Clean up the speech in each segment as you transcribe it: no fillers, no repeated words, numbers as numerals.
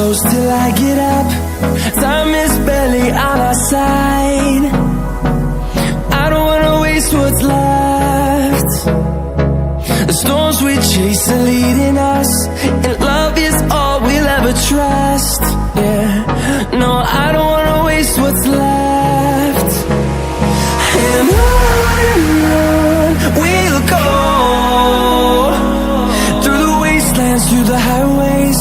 close till I get up. Time is barely on our side. I don't wanna waste what's left. The storms we chase are leading us, and love is all we'll ever trust. Yeah, no, I don't wanna waste what's left. And on we'll go, through the wastelands, through the highways,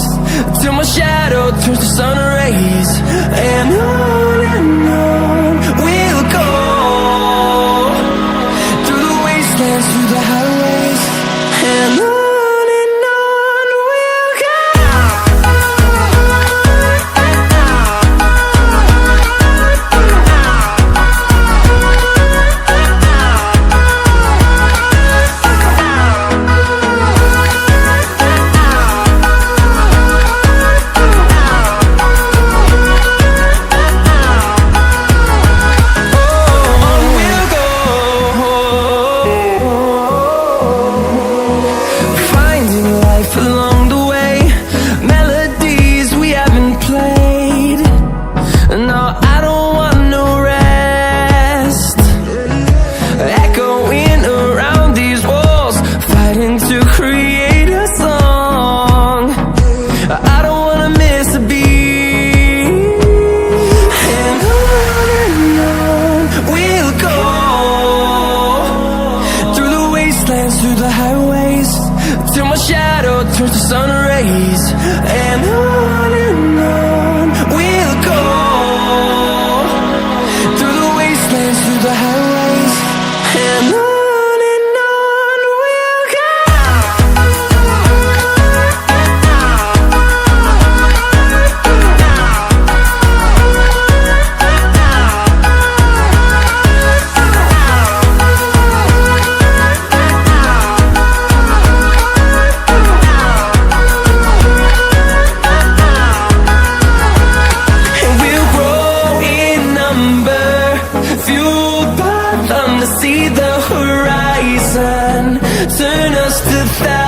till my shadow turns to sun rays. And on we'll go, through the wastelands, through the highways, and on we'll go. Through the highways, till my shadow turns to sun rays. And on we'll go, through the wastelands, through the highways, and on we'll go. Fueled by them to see the horizon, turn us to thousands.